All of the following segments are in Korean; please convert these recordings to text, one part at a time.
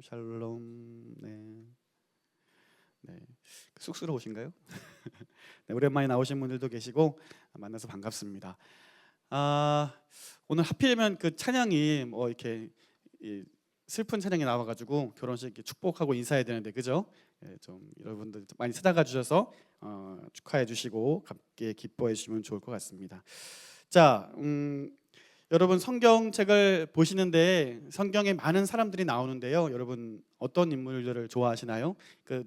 샬롬. 네. 쑥스러우신가요? 네, 오랜만에 나오신 분들도 계시고 만나서 반갑습니다. 오늘 하필이면 그 찬양이 뭐 이렇게 슬픈 찬양이 나와가지고 결혼식 축복하고 인사해야 되는데, 그죠? 좀 여러분들 많이 찾아가 주셔서 축하해 주시고 함께 기뻐해 주시면 좋을 것 같습니다. 자, 여러분 성경책을 보시는데 성경에 많은 사람들이 나오는데요. 여러분 어떤 인물들을 좋아하시나요?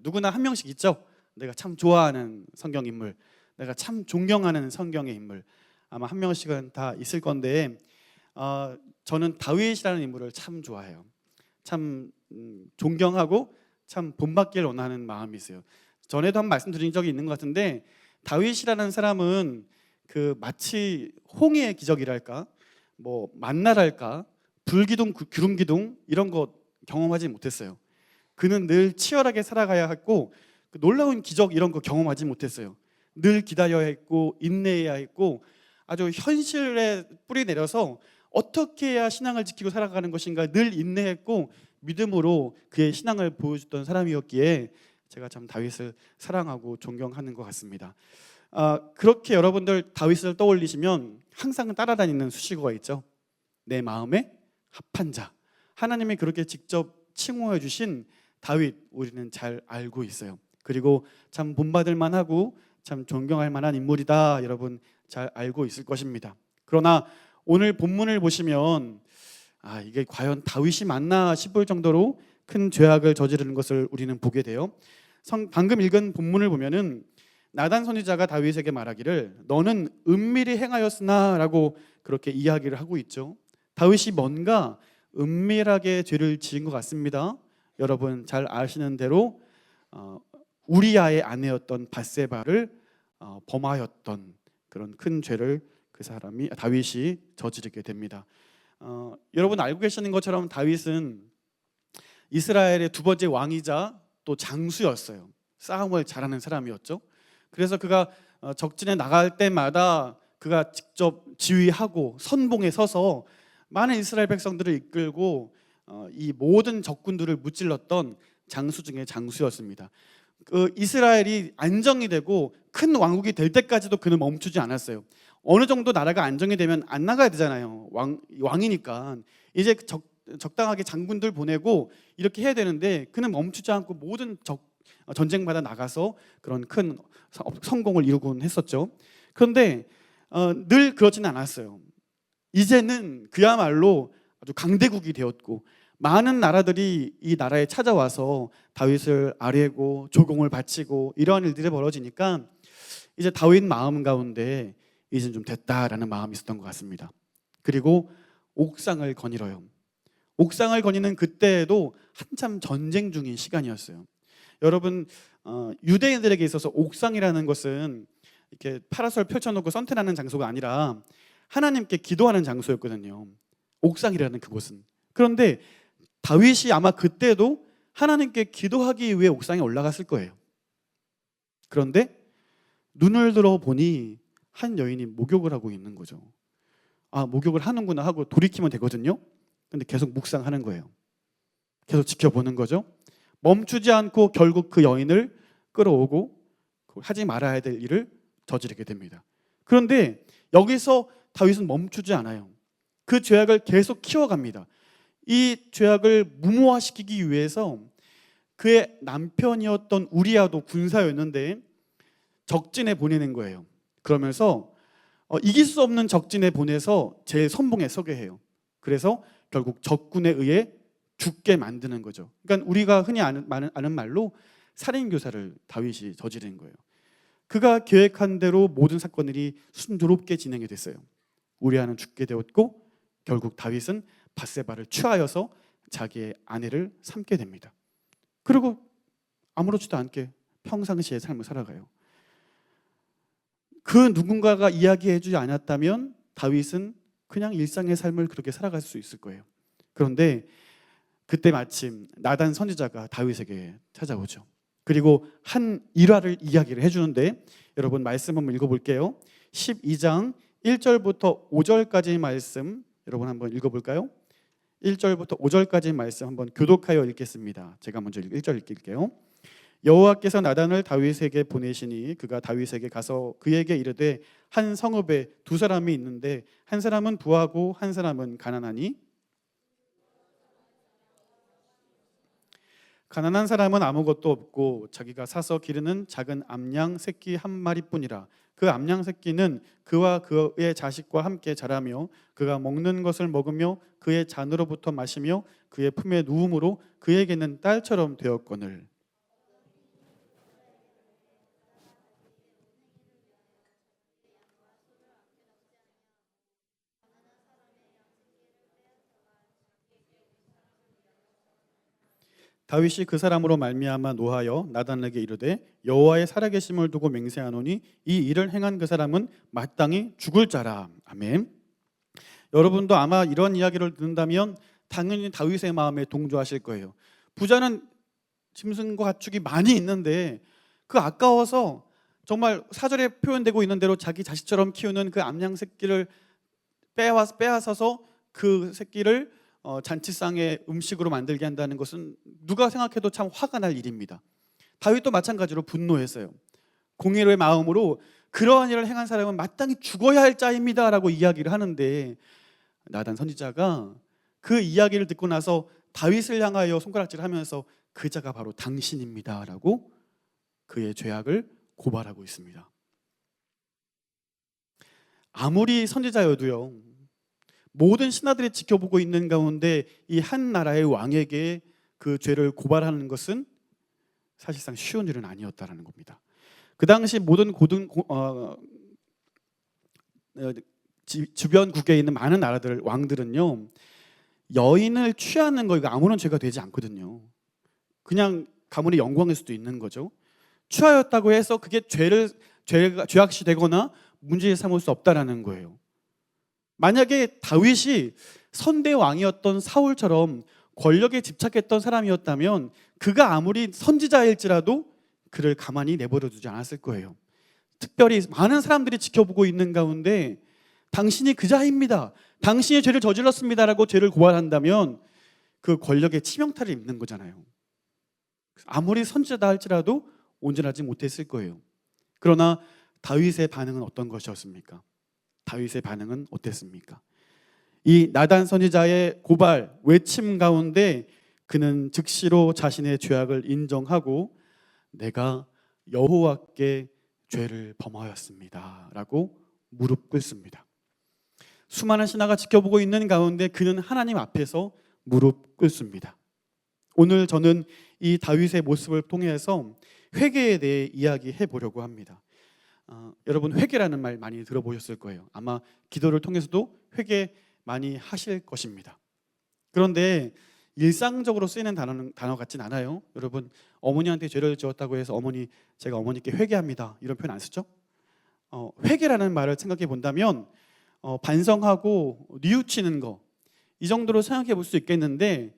누구나 한 명씩 있죠. 내가 참 좋아하는 성경 인물, 내가 참 존경하는 성경의 인물, 아마 한 명씩은 다 있을 건데 저는 다윗이라는 인물을 참 좋아해요. 참 존경하고 참 본받기를 원하는 마음이 있어요. 전에도 한 말씀 드린 적이 있는 것 같은데, 다윗이라는 사람은 마치 홍해의 기적이랄까, 뭐 만나랄까, 불기둥, 구름기둥 이런 거 경험하지 못했어요. 그는 늘 치열하게 살아가야 했고 놀라운 기적 이런 거 경험하지 못했어요. 늘 기다려야 했고 인내해야 했고 아주 현실에 뿌리 내려서 어떻게 해야 신앙을 지키고 살아가는 것인가 늘 인내했고 믿음으로 그의 신앙을 보여줬던 사람이었기에 제가 참 다윗을 사랑하고 존경하는 것 같습니다. 그렇게 여러분들 다윗을 떠올리시면 항상 따라다니는 수식어가 있죠. 내 마음에 합한 자. 하나님이 그렇게 직접 칭호해 주신 다윗, 우리는 잘 알고 있어요. 그리고 참 본받을 만하고 참 존경할 만한 인물이다, 여러분 잘 알고 있을 것입니다. 그러나 오늘 본문을 보시면 이게 과연 다윗이 맞나 싶을 정도로 큰 죄악을 저지르는 것을 우리는 보게 돼요. 방금 읽은 본문을 보면은 나단 선지자가 다윗에게 말하기를 너는 은밀히 행하였으나 라고 그렇게 이야기를 하고 있죠. 다윗이 뭔가 은밀하게 죄를 지은 것 같습니다. 여러분 잘 아시는 대로 우리아의 아내였던 밧세바를 범하였던 그런 큰 죄를 다윗이 저지르게 됩니다. 여러분 알고 계시는 것처럼 다윗은 이스라엘의 두 번째 왕이자 또 장수였어요. 싸움을 잘하는 사람이었죠. 그래서 그가 적진에 나갈 때마다 그가 직접 지휘하고 선봉에 서서 많은 이스라엘 백성들을 이끌고 이 모든 적군들을 무찔렀던 장수 중에 장수였습니다. 이스라엘이 안정이 되고 큰 왕국이 될 때까지도 그는 멈추지 않았어요. 어느 정도 나라가 안정이 되면 안 나가야 되잖아요. 왕이니까 이제 적당하게 장군들 보내고 이렇게 해야 되는데 그는 멈추지 않고 모든 전쟁마다 나가서 그런 큰 성공을 이루곤 했었죠. 그런데 늘 그렇지는 않았어요. 이제는 그야말로 아주 강대국이 되었고 많은 나라들이 이 나라에 찾아와서 다윗을 아뢰고 조공을 바치고 이러한 일들이 벌어지니까 이제 다윗 마음 가운데 이제 좀 됐다라는 마음이 있었던 것 같습니다. 그리고 옥상을 거닐어요. 옥상을 거니는 그때에도 한참 전쟁 중인 시간이었어요. 여러분 유대인들에게 있어서 옥상이라는 것은 이렇게 파라솔 펼쳐놓고 선탠하는 장소가 아니라 하나님께 기도하는 장소였거든요. 옥상이라는 그곳은. 그런데 다윗이 아마 그때도 하나님께 기도하기 위해 옥상에 올라갔을 거예요. 그런데 눈을 들어 보니 한 여인이 목욕을 하고 있는 거죠. 목욕을 하는구나 하고 돌이키면 되거든요. 근데 계속 묵상하는 거예요. 계속 지켜보는 거죠. 멈추지 않고 결국 그 여인을 끌어오고 하지 말아야 될 일을 저지르게 됩니다. 그런데 여기서 다윗은 멈추지 않아요. 그 죄악을 계속 키워갑니다. 이 죄악을 무모화시키기 위해서 그의 남편이었던 우리아도 군사였는데 적진에 보내는 거예요. 그러면서 이길 수 없는 적진에 보내서 제 선봉에 서게 해요. 그래서 결국 적군에 의해 죽게 만드는 거죠. 그러니까 우리가 흔히 아는 말로 살인교사를 다윗이 저지른 거예요. 그가 계획한 대로 모든 사건들이 순조롭게 진행이 됐어요. 우리아는 죽게 되었고 결국 다윗은 밧세바를 취하여서 자기의 아내를 삼게 됩니다. 그리고 아무렇지도 않게 평상시의 삶을 살아가요. 그 누군가가 이야기해주지 않았다면 다윗은 그냥 일상의 삶을 그렇게 살아갈 수 있을 거예요. 그런데 그때 마침 나단 선지자가 다윗에게 찾아오죠. 그리고 한 일화를 이야기를 해주는데 여러분 말씀 한번 읽어볼게요. 12장 1절부터 5절까지의 말씀 여러분 한번 읽어볼까요? 1절부터 5절까지 말씀 한번 교독하여 읽겠습니다. 제가 먼저 1절 읽을게요. 여호와께서 나단을 다윗에게 보내시니 그가 다윗에게 가서 그에게 이르되 한 성읍에 두 사람이 있는데 한 사람은 부하고 한 사람은 가난하니 가난한 사람은 아무것도 없고 자기가 사서 기르는 작은 암양 새끼 한 마리뿐이라. 그 암양 새끼는 그와 그의 자식과 함께 자라며 그가 먹는 것을 먹으며 그의 잔으로부터 마시며 그의 품에 누움으로 그에게는 딸처럼 되었거늘. 다윗이 그 사람으로 말미암아 노하여 나단에게 이르되 여호와의 살아계심을 두고 맹세하노니 이 일을 행한 그 사람은 마땅히 죽을 자라. 아멘. 여러분도 아마 이런 이야기를 듣는다면 당연히 다윗의 마음에 동조하실 거예요. 부자는 짐승과 가축이 많이 있는데 그 아까워서 정말 사절에 표현되고 있는 대로 자기 자식처럼 키우는 그 암양 새끼를 빼앗아서 그 새끼를 잔치상의 음식으로 만들게 한다는 것은 누가 생각해도 참 화가 날 일입니다. 다윗도 마찬가지로 분노했어요. 공의로의 마음으로 그러한 일을 행한 사람은 마땅히 죽어야 할 자입니다 라고 이야기를 하는데 나단 선지자가 그 이야기를 듣고 나서 다윗을 향하여 손가락질하면서 그 자가 바로 당신입니다 라고 그의 죄악을 고발하고 있습니다. 아무리 선지자여도요, 모든 신하들이 지켜보고 있는 가운데 이 한 나라의 왕에게 그 죄를 고발하는 것은 사실상 쉬운 일은 아니었다라는 겁니다. 그 당시 모든 주변국에 있는 많은 나라들 왕들은요, 여인을 취하는 거 이거 아무런 죄가 되지 않거든요. 그냥 가문의 영광일 수도 있는 거죠. 취하였다고 해서 그게 죄악시 되거나 문제 삼을 수 없다라는 거예요. 만약에 다윗이 선대 왕이었던 사울처럼 권력에 집착했던 사람이었다면 그가 아무리 선지자일지라도 그를 가만히 내버려 두지 않았을 거예요. 특별히 많은 사람들이 지켜보고 있는 가운데 당신이 그자입니다, 당신이 죄를 저질렀습니다라고 죄를 고발한다면 그 권력에 치명타를 입는 거잖아요. 아무리 선지자다 할지라도 온전하지 못했을 거예요. 그러나 다윗의 반응은 어떤 것이었습니까? 다윗의 반응은 어땠습니까? 이 나단 선지자의 고발, 외침 가운데 그는 즉시로 자신의 죄악을 인정하고 내가 여호와께 죄를 범하였습니다 라고 무릎 꿇습니다. 수많은 신하가 지켜보고 있는 가운데 그는 하나님 앞에서 무릎 꿇습니다. 오늘 저는 이 다윗의 모습을 통해서 회개에 대해 이야기해 보려고 합니다. 여러분 회개라는 말 많이 들어보셨을 거예요. 아마 기도를 통해서도 회개 많이 하실 것입니다. 그런데 일상적으로 쓰이는 단어 같진 않아요. 여러분 어머니한테 죄를 지었다고 해서 어머니 제가 어머니께 회개합니다 이런 표현 안 쓰죠? 회개라는 말을 생각해 본다면 반성하고 뉘우치는 거, 이 정도로 생각해 볼 수 있겠는데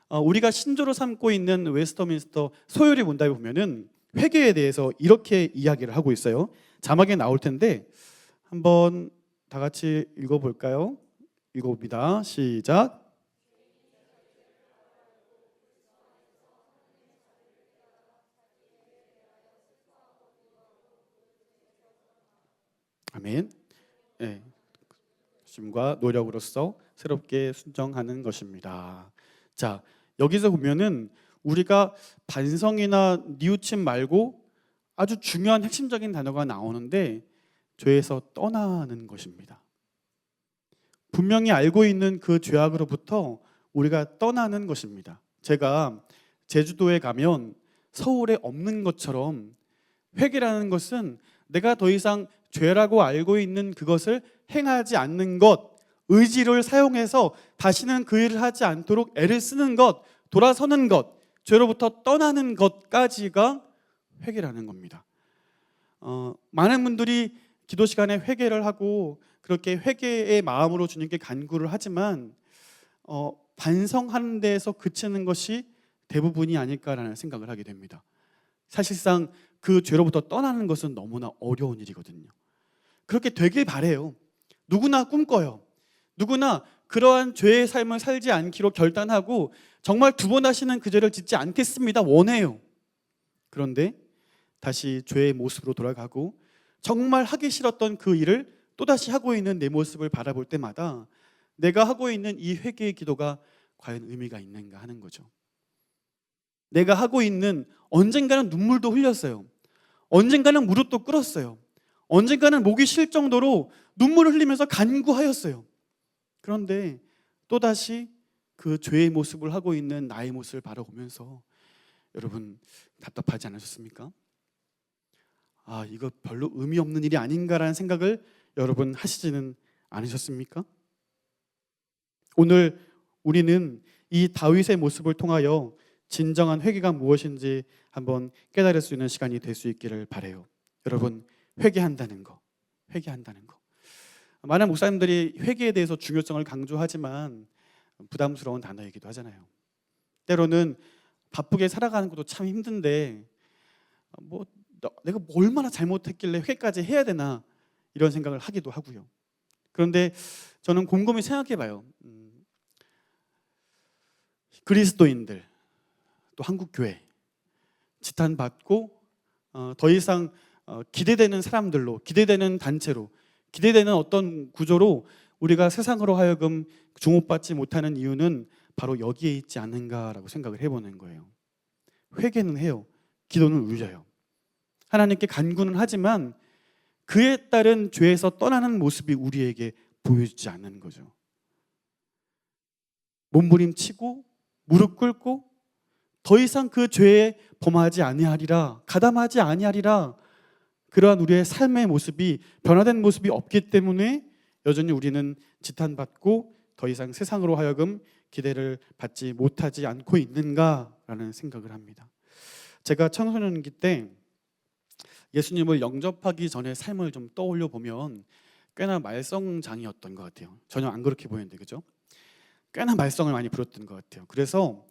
우리가 신조로 삼고 있는 웨스터민스터 소요리 문답에 보면은 회개에 대해서 이렇게 이야기를 하고 있어요. 자막에 나올 텐데 한번 다 같이 읽어볼까요? 읽어봅니다. 시작. 아멘. 네. 심과 노력으로서 새롭게 순정하는 것입니다. 자, 여기서 보면은 우리가 반성이나 뉘우침 말고 아주 중요한 핵심적인 단어가 나오는데 죄에서 떠나는 것입니다. 분명히 알고 있는 그 죄악으로부터 우리가 떠나는 것입니다. 제가 제주도에 가면 서울에 없는 것처럼 회개라는 것은 내가 더 이상 죄라고 알고 있는 그것을 행하지 않는 것, 의지를 사용해서 다시는 그 일을 하지 않도록 애를 쓰는 것, 돌아서는 것, 죄로부터 떠나는 것까지가 회개라는 겁니다. 많은 분들이 기도 시간에 회개를 하고 그렇게 회개의 마음으로 주님께 간구를 하지만 반성하는 데에서 그치는 것이 대부분이 아닐까라는 생각을 하게 됩니다. 사실상 그 죄로부터 떠나는 것은 너무나 어려운 일이거든요. 그렇게 되길 바래요. 누구나 꿈꿔요. 누구나 그러한 죄의 삶을 살지 않기로 결단하고 정말 두 번 다시는 그 죄를 짓지 않겠습니다. 원해요. 그런데 다시 죄의 모습으로 돌아가고 정말 하기 싫었던 그 일을 또다시 하고 있는 내 모습을 바라볼 때마다 내가 하고 있는 이 회개의 기도가 과연 의미가 있는가 하는 거죠. 내가 하고 있는, 언젠가는 눈물도 흘렸어요. 언젠가는 무릎도 꿇었어요. 언젠가는 목이 쉴 정도로 눈물을 흘리면서 간구하였어요. 그런데 또다시 그 죄의 모습을 하고 있는 나의 모습을 바라보면서 여러분 답답하지 않으셨습니까? 아, 이거 별로 의미 없는 일이 아닌가라는 생각을 여러분 하시지는 않으셨습니까? 오늘 우리는 이 다윗의 모습을 통하여 진정한 회개가 무엇인지 한번 깨달을 수 있는 시간이 될 수 있기를 바라요. 여러분, 회개한다는 거. 많은 목사님들이 회개에 대해서 중요성을 강조하지만 부담스러운 단어이기도 하잖아요. 때로는 바쁘게 살아가는 것도 참 힘든데 내가 얼마나 잘못했길래 회개까지 해야 되나 이런 생각을 하기도 하고요. 그런데 저는 곰곰이 생각해 봐요. 그리스도인들, 또 한국교회 지탄받고 더 이상 기대되는 사람들로, 기대되는 단체로, 기대되는 어떤 구조로 우리가 세상으로 하여금 주목받지 못하는 이유는 바로 여기에 있지 않은가라고 생각을 해보는 거예요. 회개는 해요. 기도는 울려요. 하나님께 간구는 하지만 그에 따른 죄에서 떠나는 모습이 우리에게 보여주지 않는 거죠. 몸부림치고 무릎 꿇고 더 이상 그 죄에 범하지 아니하리라, 가담하지 아니하리라, 그러한 우리의 삶의 모습이, 변화된 모습이 없기 때문에 여전히 우리는 지탄받고 더 이상 세상으로 하여금 기대를 받지 못하지 않고 있는가라는 생각을 합니다. 제가 청소년기 때 예수님을 영접하기 전의 삶을 좀 떠올려 보면 꽤나 말썽장이었던 것 같아요. 전혀 안 그렇게 보이는데, 그죠? 꽤나 말썽을 많이 부렸던 것 같아요. 그래서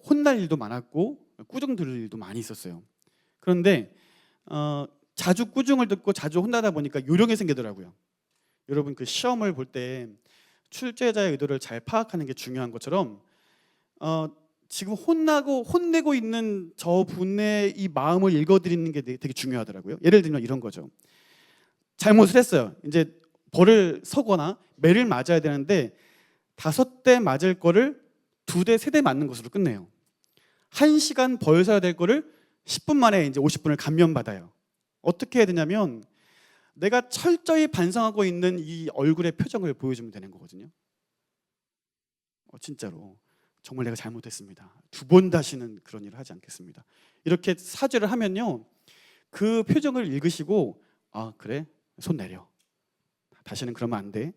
혼날 일도 많았고 꾸중 들을 일도 많이 있었어요. 그런데 자주 꾸중을 듣고 자주 혼나다 보니까 요령이 생기더라고요. 여러분, 그 시험을 볼 때 출제자의 의도를 잘 파악하는 게 중요한 것처럼 지금 혼내고 있는 저분의 이 마음을 읽어드리는 게 되게 중요하더라고요. 예를 들면 이런 거죠. 잘못을 했어요. 이제 벌을 서거나 매를 맞아야 되는데 5대 맞을 거를 2대, 3대 맞는 것으로 끝내요. 1시간 벌 서야 될 거를 10분 만에 이제 50분을 감면받아요. 어떻게 해야 되냐면 내가 철저히 반성하고 있는 이 얼굴의 표정을 보여주면 되는 거거든요. 진짜로 정말 내가 잘못했습니다. 2번 다시는 그런 일을 하지 않겠습니다. 이렇게 사죄를 하면요, 그 표정을 읽으시고 아, 그래? 손 내려. 다시는 그러면 안 돼.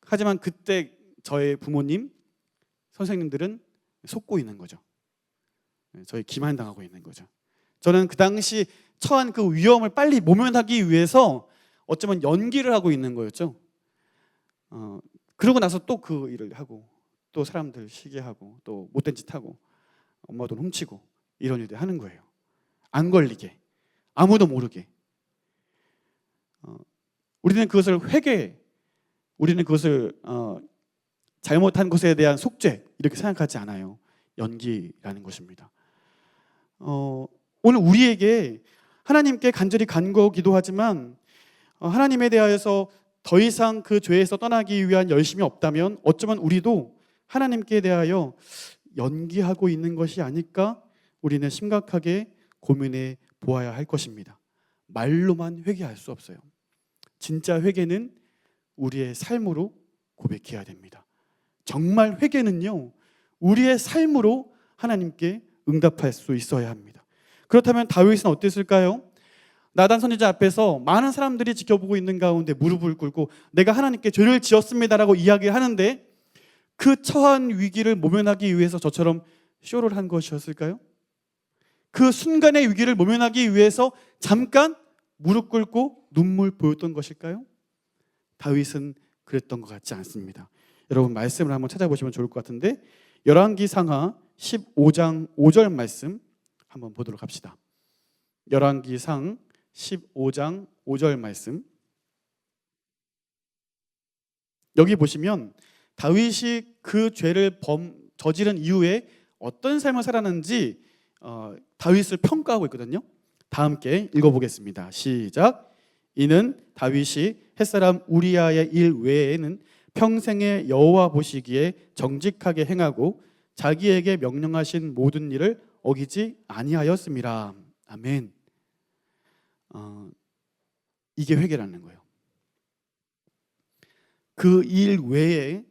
하지만 그때 저의 부모님, 선생님들은 속고 있는 거죠. 저희 기만당하고 있는 거죠. 저는 그 당시 처한 그 위험을 빨리 모면하기 위해서 어쩌면 연기를 하고 있는 거였죠. 그러고 나서 또 그 일을 하고 또 사람들 시기하고 또 못된 짓 하고 엄마 돈 훔치고 이런 일들 하는 거예요. 안 걸리게, 아무도 모르게. 우리는 그것을 우리는 그것을 잘못한 것에 대한 속죄 이렇게 생각하지 않아요. 연기라는 것입니다. 오늘 우리에게 하나님께 간절히 간구하고 기도하지만 하나님에 대하여서 더 이상 그 죄에서 떠나기 위한 열심이 없다면 어쩌면 우리도 하나님께 대하여 연기하고 있는 것이 아닐까 우리는 심각하게 고민해 보아야 할 것입니다. 말로만 회개할 수 없어요. 진짜 회개는 우리의 삶으로 고백해야 됩니다. 정말 회개는요, 우리의 삶으로 하나님께 응답할 수 있어야 합니다. 그렇다면 다윗은 어땠을까요? 나단 선지자 앞에서 많은 사람들이 지켜보고 있는 가운데 무릎을 꿇고 내가 하나님께 죄를 지었습니다라고 이야기하는데 그 처한 위기를 모면하기 위해서 저처럼 쇼를 한 것이었을까요? 그 순간의 위기를 모면하기 위해서 잠깐 무릎 꿇고 눈물 보였던 것일까요? 다윗은 그랬던 것 같지 않습니다. 여러분, 말씀을 한번 찾아보시면 좋을 것 같은데 열왕기상하 15장 5절 말씀 한번 보도록 합시다. 열왕기상 15장 5절 말씀. 여기 보시면 다윗이 그 죄를 저지른 이후에 어떤 삶을 살았는지 다윗을 평가하고 있거든요. 다 함께 읽어보겠습니다. 시작. 이는 다윗이 햇사람 우리아의 일 외에는 평생에 여호와 보시기에 정직하게 행하고 자기에게 명령하신 모든 일을 어기지 아니하였음이라. 아멘. 이게 회개라는 거예요. 그 일 외에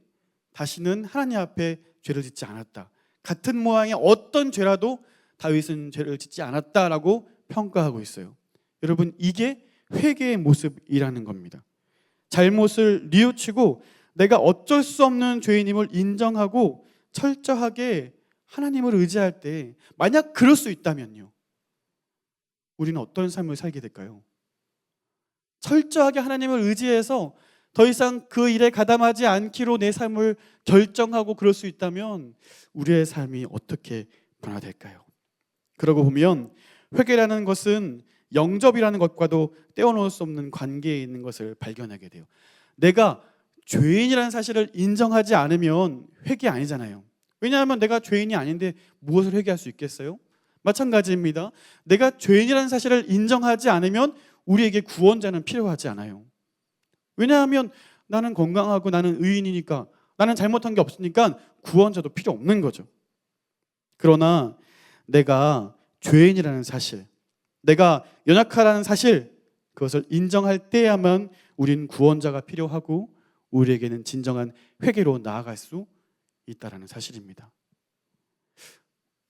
다시는 하나님 앞에 죄를 짓지 않았다. 같은 모양의 어떤 죄라도 다윗은 죄를 짓지 않았다라고 평가하고 있어요. 여러분, 이게 회개의 모습이라는 겁니다. 잘못을 뉘우치고 내가 어쩔 수 없는 죄인임을 인정하고 철저하게 하나님을 의지할 때, 만약 그럴 수 있다면요, 우리는 어떤 삶을 살게 될까요? 철저하게 하나님을 의지해서 더 이상 그 일에 가담하지 않기로 내 삶을 결정하고 그럴 수 있다면 우리의 삶이 어떻게 변화될까요? 그러고 보면 회개라는 것은 영접이라는 것과도 떼어놓을 수 없는 관계에 있는 것을 발견하게 돼요. 내가 죄인이라는 사실을 인정하지 않으면 회개 아니잖아요. 왜냐하면 내가 죄인이 아닌데 무엇을 회개할 수 있겠어요? 마찬가지입니다. 내가 죄인이라는 사실을 인정하지 않으면 우리에게 구원자는 필요하지 않아요. 왜냐하면 나는 건강하고 나는 의인이니까, 나는 잘못한 게 없으니까 구원자도 필요 없는 거죠. 그러나 내가 죄인이라는 사실, 내가 연약하다는 사실, 그것을 인정할 때야만 우린 구원자가 필요하고 우리에게는 진정한 회개로 나아갈 수 있다는 사실입니다.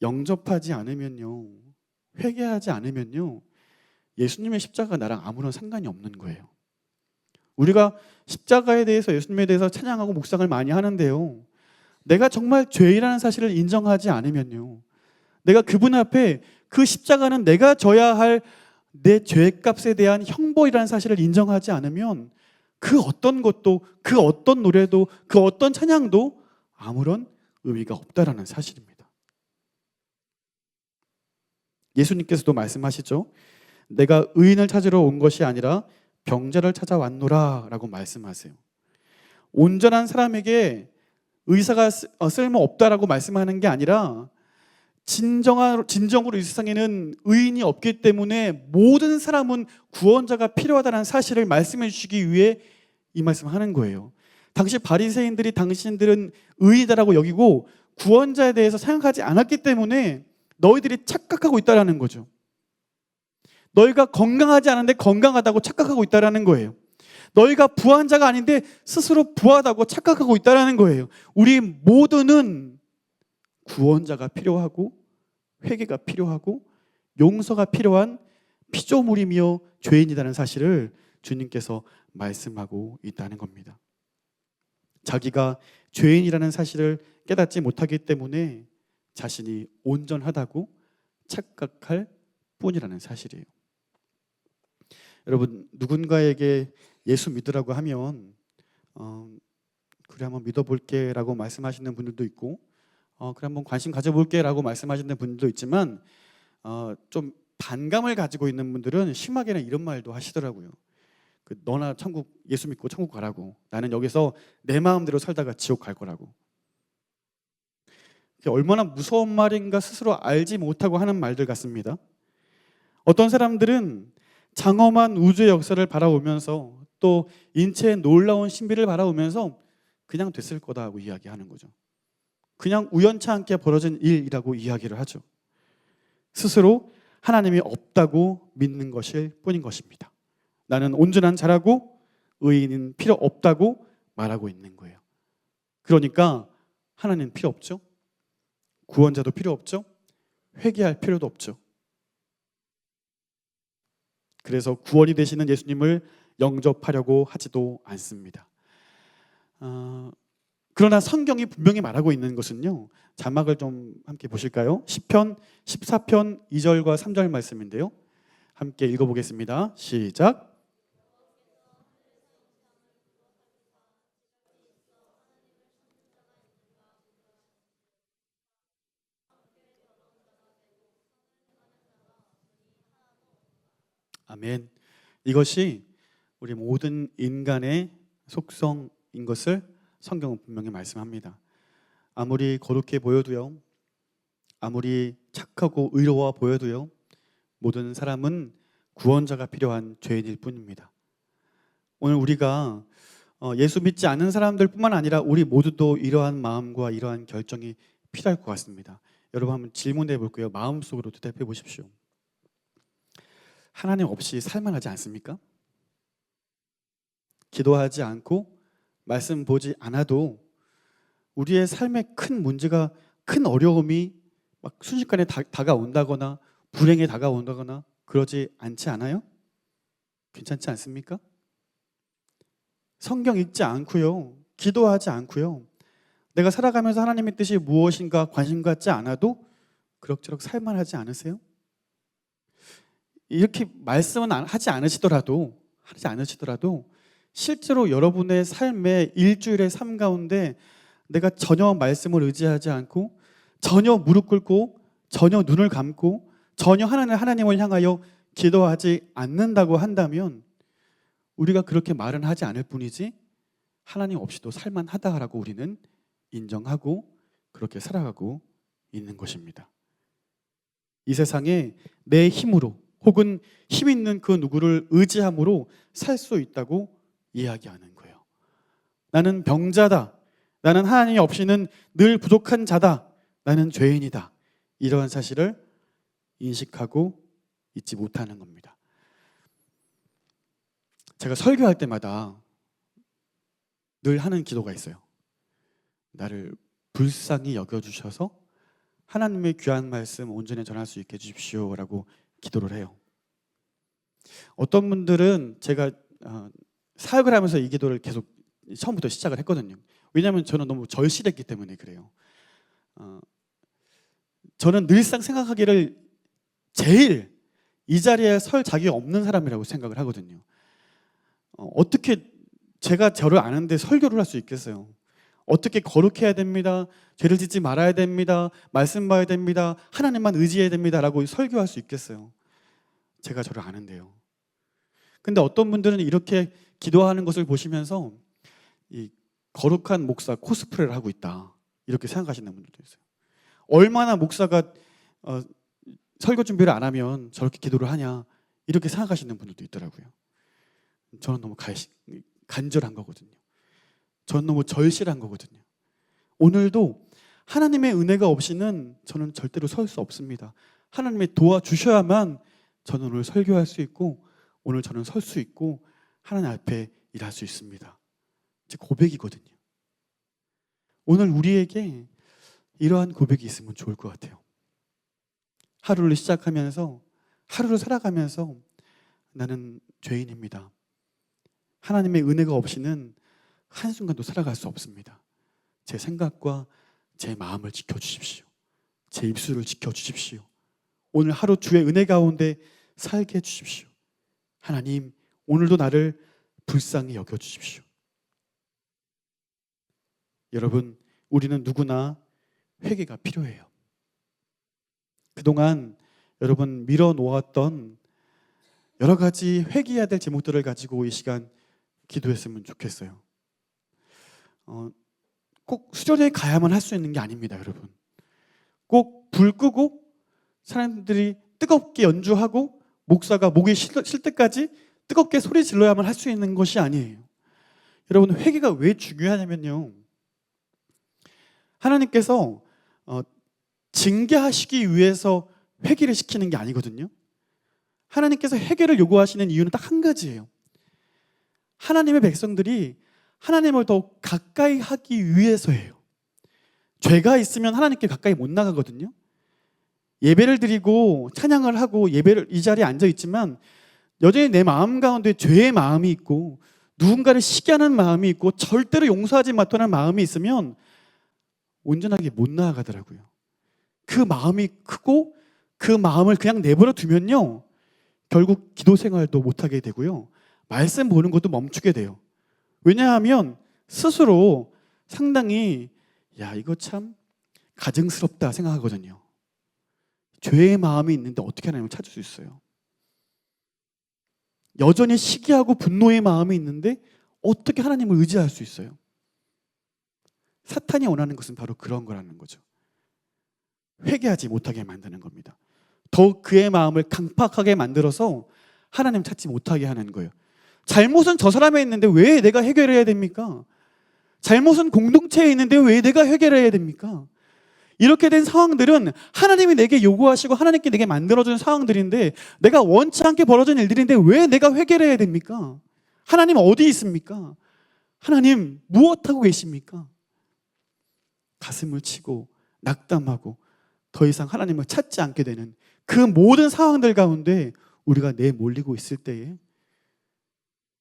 영접하지 않으면요, 회개하지 않으면요, 예수님의 십자가가 나랑 아무런 상관이 없는 거예요. 우리가 십자가에 대해서, 예수님에 대해서 찬양하고 묵상을 많이 하는데요, 내가 정말 죄인이라는 사실을 인정하지 않으면요, 내가 그분 앞에 그 십자가는 내가 져야 할 내 죄값에 대한 형벌이라는 사실을 인정하지 않으면 그 어떤 것도, 그 어떤 노래도, 그 어떤 찬양도 아무런 의미가 없다라는 사실입니다. 예수님께서도 말씀하시죠. 내가 의인을 찾으러 온 것이 아니라 병자를 찾아왔노라 라고 말씀하세요. 온전한 사람에게 의사가 쓸모없다라고 말씀하는 게 아니라 진정으로 이 세상에는 의인이 없기 때문에 모든 사람은 구원자가 필요하다는 사실을 말씀해 주시기 위해 이 말씀을 하는 거예요. 당시 바리새인들이 당신들은 의인이다라고 여기고 구원자에 대해서 생각하지 않았기 때문에 너희들이 착각하고 있다라는 거죠. 너희가 건강하지 않은데 건강하다고 착각하고 있다라는 거예요. 너희가 부한 자가 아닌데 스스로 부하다고 착각하고 있다라는 거예요. 우리 모두는 구원자가 필요하고 회개가 필요하고 용서가 필요한 피조물이며 죄인이라는 사실을 주님께서 말씀하고 있다는 겁니다. 자기가 죄인이라는 사실을 깨닫지 못하기 때문에 자신이 온전하다고 착각할 뿐이라는 사실이에요. 여러분, 누군가에게 예수 믿으라고 하면 그래 한번 믿어볼게 라고 말씀하시는 분들도 있고, 그래 한번 관심 가져볼게 라고 말씀하시는 분들도 있지만, 좀 반감을 가지고 있는 분들은 심하게는 이런 말도 하시더라고요. 너나 천국, 예수 믿고 천국 가라고, 나는 여기서 내 마음대로 살다가 지옥 갈 거라고. 얼마나 무서운 말인가 스스로 알지 못하고 하는 말들 같습니다. 어떤 사람들은 장엄한 우주의 역사를 바라보면서 또 인체의 놀라운 신비를 바라보면서 그냥 됐을 거다고 이야기하는 거죠. 그냥 우연치 않게 벌어진 일이라고 이야기를 하죠. 스스로 하나님이 없다고 믿는 것일 뿐인 것입니다. 나는 온전한 자라고 의인은 필요 없다고 말하고 있는 거예요. 그러니까 하나님 필요 없죠. 구원자도 필요 없죠. 회개할 필요도 없죠. 그래서 구원이 되시는 예수님을 영접하려고 하지도 않습니다. 그러나 성경이 분명히 말하고 있는 것은요, 자막을 좀 함께 보실까요? 시편 14편 2절과 3절 말씀인데요, 함께 읽어보겠습니다. 시작. 아멘. 이것이 우리 모든 인간의 속성입니다. 것을 성경은 분명히 말씀합니다. 아무리 거룩해 보여도요, 아무리 착하고 의로워 보여도요, 모든 사람은 구원자가 필요한 죄인일 뿐입니다. 오늘 우리가 예수 믿지 않는 사람들뿐만 아니라 우리 모두도 이러한 마음과 이러한 결정이 필요할 것 같습니다. 여러분 한번 질문해 볼게요. 마음속으로 대답해 보십시오. 하나님 없이 살만하지 않습니까? 기도하지 않고 말씀 보지 않아도 우리의 삶에 큰 문제가, 큰 어려움이 막 순식간에 다가온다거나 불행에 다가온다거나 그러지 않지 않아요? 괜찮지 않습니까? 성경 읽지 않고요, 기도하지 않고요, 내가 살아가면서 하나님의 뜻이 무엇인가 관심 갖지 않아도 그럭저럭 살만하지 않으세요? 이렇게 말씀은 하지 않으시더라도 실제로 여러분의 삶의 일주일의 삶 가운데 내가 전혀 말씀을 의지하지 않고 전혀 무릎 꿇고 전혀 눈을 감고 전혀 하나님을 향하여 기도하지 않는다고 한다면 우리가 그렇게 말은 하지 않을 뿐이지 하나님 없이도 살만하다라고 우리는 인정하고 그렇게 살아가고 있는 것입니다. 이 세상에 내 힘으로 혹은 힘 있는 그 누구를 의지함으로 살 수 있다고 이야기하는 거예요. 나는 병자다. 나는 하나님이 없이는 늘 부족한 자다. 나는 죄인이다. 이러한 사실을 인식하고 잊지 못하는 겁니다. 제가 설교할 때마다 늘 하는 기도가 있어요. 나를 불쌍히 여겨주셔서 하나님의 귀한 말씀 온전히 전할 수 있게 해주십시오 라고 기도를 해요. 어떤 분들은 제가 사역을 하면서 이 기도를 계속 처음부터 시작을 했거든요. 왜냐하면 저는 너무 절실했기 때문에 그래요. 저는 늘상 생각하기를 제일 이 자리에 설 자격이 없는 사람이라고 생각을 하거든요. 어떻게 제가 저를 아는데 설교를 할 수 있겠어요? 어떻게 거룩해야 됩니다. 죄를 짓지 말아야 됩니다. 말씀 봐야 됩니다. 하나님만 의지해야 됩니다. 라고 설교할 수 있겠어요? 제가 저를 아는데요. 근데 어떤 분들은 이렇게 기도하는 것을 보시면서 이 거룩한 목사 코스프레를 하고 있다. 이렇게 생각하시는 분들도 있어요. 얼마나 목사가 설교 준비를 안 하면 저렇게 기도를 하냐. 이렇게 생각하시는 분들도 있더라고요. 저는 너무 간절한 거거든요. 저는 너무 절실한 거거든요. 오늘도 하나님의 은혜가 없이는 저는 절대로 설 수 없습니다. 하나님의 도와주셔야만 저는 오늘 설교할 수 있고 오늘 저는 설 수 있고 하나님 앞에 일할 수 있습니다. 제 고백이거든요. 오늘 우리에게 이러한 고백이 있으면 좋을 것 같아요. 하루를 시작하면서 하루를 살아가면서 나는 죄인입니다. 하나님의 은혜가 없이는 한순간도 살아갈 수 없습니다. 제 생각과 제 마음을 지켜주십시오. 제 입술을 지켜주십시오. 오늘 하루 주의 은혜 가운데 살게 해주십시오. 하나님, 오늘도 나를 불쌍히 여겨주십시오. 여러분, 우리는 누구나 회개가 필요해요. 그동안 여러분 밀어놓았던 여러 가지 회개해야 될 제목들을 가지고 이 시간 기도했으면 좋겠어요. 꼭 수련회 가야만 할 수 있는 게 아닙니다, 여러분. 꼭 불 끄고 사람들이 뜨겁게 연주하고 목사가 목이 쉴 때까지 뜨겁게 소리 질러야만 할 수 있는 것이 아니에요. 여러분, 회개가 왜 중요하냐면요, 하나님께서 징계하시기 위해서 회개를 시키는 게 아니거든요. 하나님께서 회개를 요구하시는 이유는 딱 한 가지예요. 하나님의 백성들이 하나님을 더 가까이 하기 위해서예요. 죄가 있으면 하나님께 가까이 못 나가거든요. 예배를 드리고 찬양을 하고 이 자리에 앉아 있지만 여전히 내 마음 가운데 죄의 마음이 있고 누군가를 시기하는 마음이 있고 절대로 용서하지 못하는 마음이 있으면 온전하게 못 나아가더라고요. 그 마음이 크고 그 마음을 그냥 내버려 두면요, 결국 기도 생활도 못하게 되고요, 말씀 보는 것도 멈추게 돼요. 왜냐하면 스스로 상당히 이거 참 가증스럽다 생각하거든요. 죄의 마음이 있는데 어떻게 하나님을 찾을 수 있어요? 여전히 시기하고 분노의 마음이 있는데 어떻게 하나님을 의지할 수 있어요? 사탄이 원하는 것은 바로 그런 거라는 거죠. 회개하지 못하게 만드는 겁니다. 더욱 그의 마음을 강팍하게 만들어서 하나님 찾지 못하게 하는 거예요. 잘못은 저 사람에 있는데 왜 내가 해결해야 됩니까? 잘못은 공동체에 있는데 왜 내가 해결해야 됩니까? 이렇게 된 상황들은 하나님이 내게 요구하시고 하나님께 내게 만들어준 상황들인데, 내가 원치 않게 벌어진 일들인데 왜 내가 해결해야 됩니까? 하나님 어디 있습니까? 하나님 무엇하고 계십니까? 가슴을 치고 낙담하고 더 이상 하나님을 찾지 않게 되는 그 모든 상황들 가운데 우리가 내몰리고 있을 때에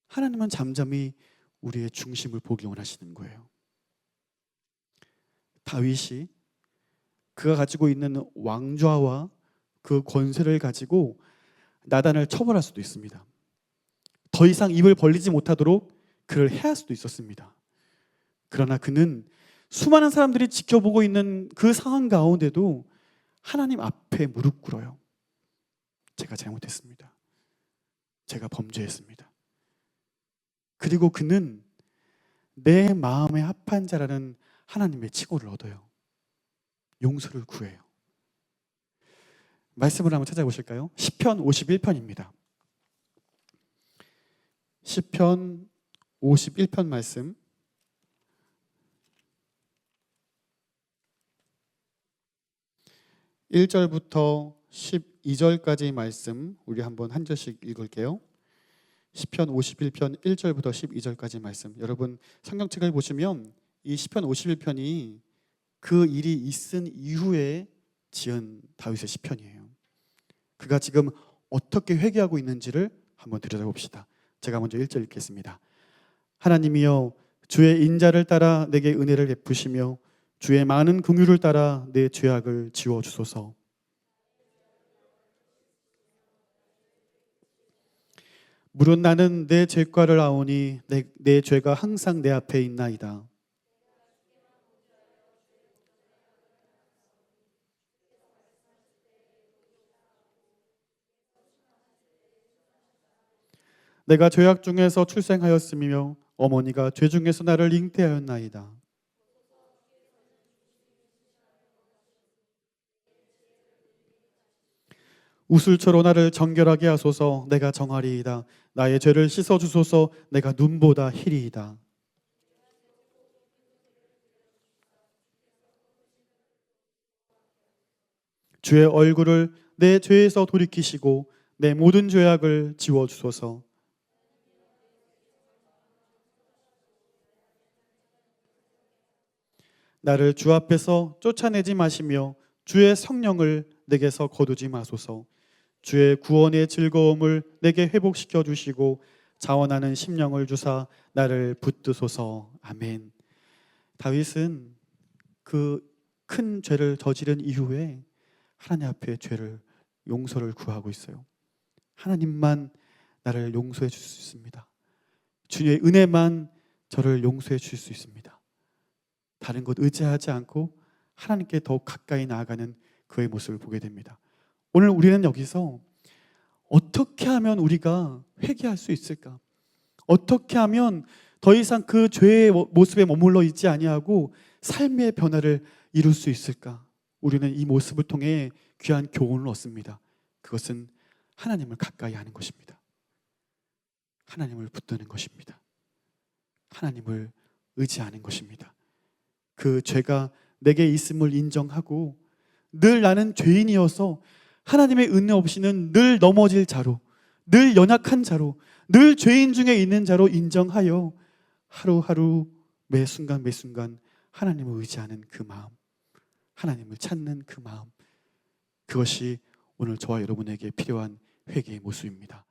하나님은 잠잠히 우리의 중심을 보기 원하시는 거예요. 다윗이 그가 가지고 있는 왕좌와 그 권세를 가지고 나단을 처벌할 수도 있습니다. 더 이상 입을 벌리지 못하도록 그를 해할 수도 있었습니다. 그러나 그는 수많은 사람들이 지켜보고 있는 그 상황 가운데도 하나님 앞에 무릎 꿇어요. 제가 잘못했습니다. 제가 범죄했습니다. 그리고 그는 내 마음에 합한 자라는 하나님의 칭호를 얻어요. 용서를 구해요. 말씀을 한번 찾아보실까요? 시편 51편입니다. 시편 51편 말씀 1절부터 12절까지 말씀 우리 한번 한 절씩 읽을게요. 시편 51편 1절부터 12절까지 말씀. 여러분 성경책을 보시면 이 시편 51편이 그 일이 있은 이후에 지은 다윗의 시편이에요. 그가 지금 어떻게 회개하고 있는지를 한번 들여다봅시다. 제가 먼저 1절 읽겠습니다. 하나님이여 주의 인자를 따라 내게 은혜를 베푸시며 주의 많은 긍휼을 따라 내 죄악을 지워주소서. 물은 나는 내 죄과를 아오니 내 죄가 항상 내 앞에 있나이다. 내가 죄악 중에서 출생하였으며 어머니가 죄 중에서 나를 잉태하였나이다. 우슬초로 나를 정결하게 하소서. 내가 정하리이다. 나의 죄를 씻어주소서. 내가 눈보다 희리이다. 주의 얼굴을 내 죄에서 돌이키시고 내 모든 죄악을 지워주소서. 나를 주 앞에서 쫓아내지 마시며 주의 성령을 내게서 거두지 마소서. 주의 구원의 즐거움을 내게 회복시켜 주시고 자원하는 심령을 주사 나를 붙드소서. 아멘. 다윗은 그 큰 죄를 저지른 이후에 하나님 앞에 죄를 용서를 구하고 있어요. 하나님만 나를 용서해 줄 수 있습니다. 주의 은혜만 저를 용서해 줄 수 있습니다. 다른 것 의지하지 않고 하나님께 더욱 가까이 나아가는 그의 모습을 보게 됩니다. 오늘 우리는 여기서 어떻게 하면 우리가 회개할 수 있을까? 어떻게 하면 더 이상 그 죄의 모습에 머물러 있지 아니하고 삶의 변화를 이룰 수 있을까? 우리는 이 모습을 통해 귀한 교훈을 얻습니다. 그것은 하나님을 가까이 하는 것입니다. 하나님을 붙드는 것입니다. 하나님을 의지하는 것입니다. 그 죄가 내게 있음을 인정하고 늘 나는 죄인이어서 하나님의 은혜 없이는 늘 넘어질 자로, 늘 연약한 자로, 늘 죄인 중에 있는 자로 인정하여 하루하루 매 순간 매 순간 하나님을 의지하는 그 마음, 하나님을 찾는 그 마음, 그것이 오늘 저와 여러분에게 필요한 회개의 모습입니다.